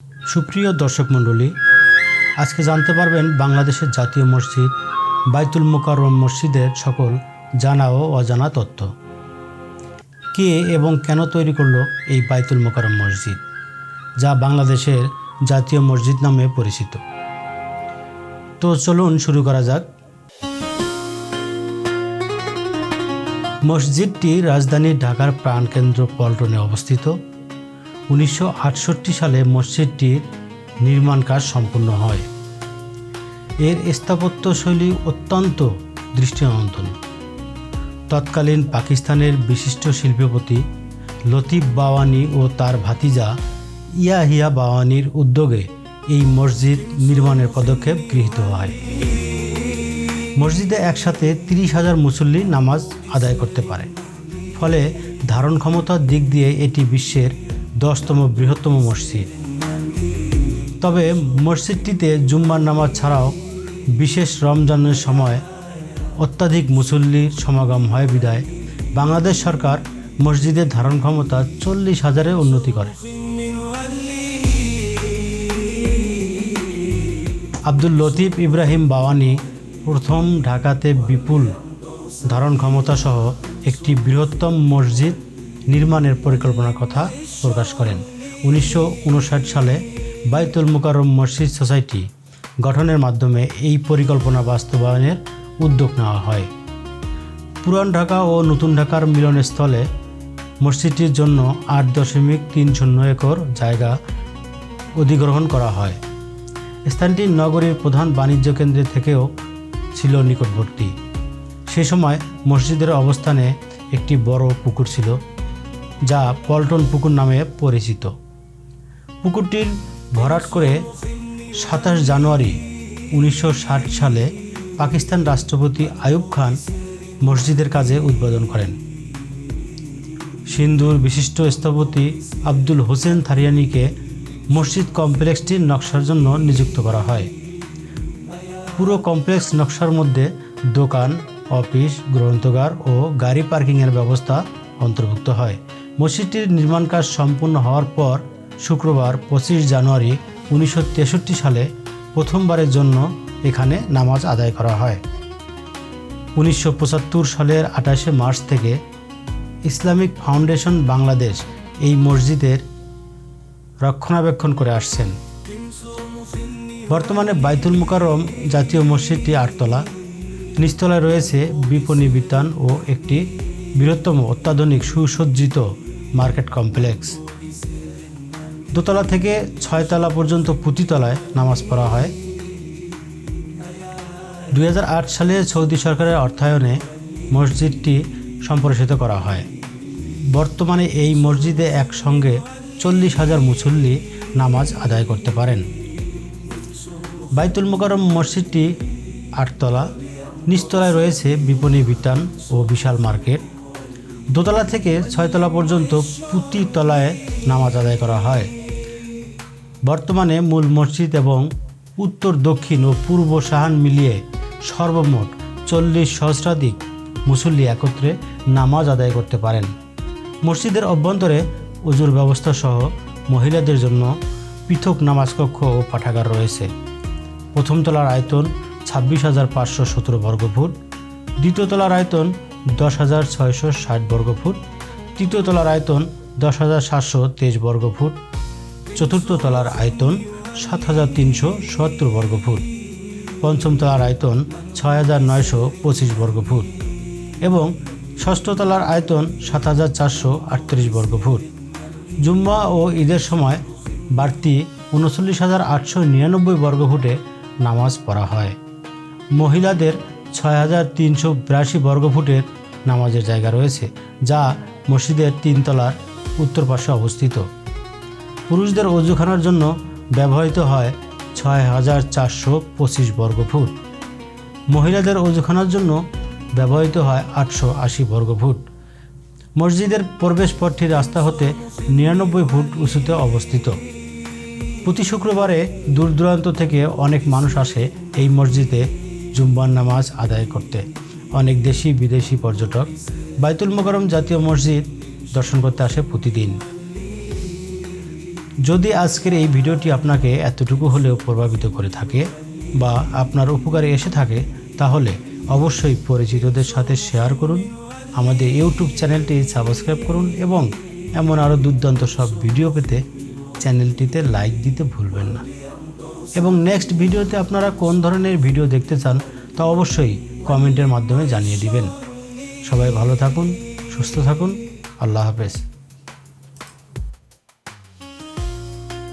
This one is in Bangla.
সুপ্রিয় দর্শক মণ্ডলী, আজকে জানতে পারবেন বাংলাদেশের জাতীয় মসজিদ বাইতুল মোকাররম মসজিদের সকল জানা ও অজানা তথ্য। কে এবং কেন তৈরি করলো এই বাইতুল মোকাররম মসজিদ, যা বাংলাদেশের জাতীয় মসজিদ নামে পরিচিত। তো চলুন শুরু করা যাক। মসজিদটি রাজধানী ঢাকার প্রাণকেন্দ্র পল্টনে অবস্থিত। 1968 সালে মসজিদটির নির্মাণ কাজ সম্পূর্ণ হয়। এর স্থাপত্যশৈলী অত্যন্ত দৃষ্টিনন্দন। তৎকালীন পাকিস্তানের বিশিষ্ট শিল্পপতি লতিফ বাওয়ানি ও তার ভাতিজা ইয়াহিয়া বাওয়ানির উদ্যোগে এই মসজিদ নির্মাণের পদক্ষেপ গৃহীত হয়। মসজিদে একসাথে 30,000 মুসল্লি নামাজ আদায় করতে পারে। ফলে ধারণ ক্ষমতার দিক দিয়ে এটি বিশ্বের 10তম বৃহত্তম মসজিদ। তবে মসজিদটিতে জুম্মার নামাজ ছাড়াও বিশেষ রমজানের সময় অত্যাধিক মুসল্লির সমাগম হয় বিধায় বাংলাদেশ সরকার মসজিদের ধারণ ক্ষমতা 40,000-এ উন্নতি করে। আব্দুল লতিফ ইব্রাহিম বাওয়ানি প্রথম ঢাকাতে বিপুল ধারণ ক্ষমতা সহ একটি বৃহত্তম মসজিদ নির্মাণের পরিকল্পনার কথা প্রকাশ করেন। 1959 সালে বাইতুল মোকাররম মসজিদ সোসাইটি গঠনের মাধ্যমে এই পরিকল্পনা বাস্তবায়নের উদ্যোগ নেওয়া হয়। পুরান ঢাকা ও নতুন ঢাকার মিলনস্থলে মসজিদটির জন্য 8.30 একর জায়গা অধিগ্রহণ করা হয়। স্থানটি নগরীর প্রধান বাণিজ্য কেন্দ্র থেকেও ছিল নিকটবর্তী। সে সময় মসজিদের অবস্থানে একটি বড় পুকুর ছিল, যা পল্টন পুকুর নামে পরিচিত। পুকুরটির ভরাট করে 27 জানুয়ারি 1960 সালে পাকিস্তান রাষ্ট্রপতি আইয়ুব খান মসজিদের কাজে উদ্বোধন করেন। সিন্ধুর বিশিষ্ট স্থপতি আব্দুল হোসেন থারিয়ানিকে মসজিদ কমপ্লেক্সটির নকশার জন্য নিযুক্ত করা হয়। পুরো কমপ্লেক্স নকশার মধ্যে দোকান, অফিস, গ্রন্থাগার ও গাড়ি পার্কিংয়ের ব্যবস্থা অন্তর্ভুক্ত হয়। মসজিদটির নির্মাণ কাজ সম্পূর্ণ হওয়ার পর শুক্রবার 25 জানুয়ারি 1963 সালে প্রথমবারের জন্য এখানে নামাজ আদায় করা হয়। 1975 সালের 28 মার্চ থেকে ইসলামিক ফাউন্ডেশন বাংলাদেশ এই মসজিদের রক্ষণাবেক্ষণ করে আসছেন। বর্তমানে বাইতুল মোকাররম জাতীয় মসজিদটি 8 তলা। নিচতলায় রয়েছে বিপণী বিতান ও একটি বৃহত্তম অত্যাধুনিক সুসজ্জিত মার্কেট কমপ্লেক্স। দোতলা থেকে 6 তলা পর্যন্ত প্রতিতলায় নামাজ পড়া হয়। 2008 সালে সৌদি সরকারের অর্থায়নে মসজিদটি সম্প্রসারিত করা হয়। বর্তমানে এই মসজিদে একসঙ্গে 40,000 মুসল্লি নামাজ আদায় করতে পারেন। বাইতুল মোকাররম মসজিদটি 8 তলা। নিচতলায় রয়েছে বিপণী বিতান ও বিশাল মার্কেট। দোতলা থেকে 6 তলা পর্যন্ত প্রতি তলায় নামাজ আদায় করা হয়। বর্তমানে মূল মসজিদ এবং উত্তর, দক্ষিণ ও পূর্ব সাহান মিলিয়ে সর্বমোট 40 সহস্রাধিক মুসল্লি একত্রে নামাজ আদায় করতে পারেন। মসজিদের অভ্যন্তরে ওযুর ব্যবস্থা সহ মহিলাদের জন্য পৃথক নামাজ কক্ষ ও পাঠাগার রয়েছে। প্রথম তলার আয়তন 26,517 বর্গফুট, দ্বিতীয় তলার আয়তন 10,660 বর্গফুট, তৃতীয় তলার আয়তন 10,723 বর্গফুট, চতুর্থ তলার আয়তন 7,370 বর্গফুট, পঞ্চম তলার আয়তন 6,925 বর্গফুট এবং ষষ্ঠ তলার আয়তন 7,438 বর্গফুট। জুম্মা ও ঈদের সময় বাড়তি 39,899 বর্গফুটে নামাজ পড়া হয়। মহিলাদের 6,382 বর্গফুটের নামাজের জায়গা রয়েছে, যা মসজিদের 3 তলার উত্তর পাশে অবস্থিত। পুরুষদের অজুখানার জন্য ব্যবহৃত হয় 6,425 বর্গফুট। মহিলাদের অজুখানার জন্য ব্যবহৃত হয় 880 বর্গফুট। মসজিদের প্রবেশ পথটি রাস্তা হতে 99 ফুট উঁচুতে অবস্থিত। প্রতি শুক্রবারে দূর দূরান্ত থেকে অনেক মানুষ আসে এই মসজিদে জুম্মার নামাজ আদায় করতে। অনেক দেশি বিদেশি পর্যটক বাইতুল মোকাররম জাতীয় মসজিদ দর্শন করতে আসে প্রতিদিন। যদি আজকের এই ভিডিওটি আপনাকে এতটুকু হলেও প্রভাবিত করে থাকে বা আপনার উপকারে এসে থাকে, তাহলে অবশ্যই পরিচিতদের সাথে শেয়ার করুন, আমাদের ইউটিউব চ্যানেলটি সাবস্ক্রাইব করুন এবং এমন আরও দুর্দান্ত সব ভিডিও পেতে চ্যানেলটিতে লাইক দিতে ভুলবেন না। এবং নেক্সট ভিডিওতে আপনারা কোন ধরনের ভিডিও দেখতে চান তা অবশ্যই কমেন্টের মাধ্যমে জানিয়ে দিবেন। সবাই ভালো থাকুন, সুস্থ থাকুন। আল্লাহ হাফেজ।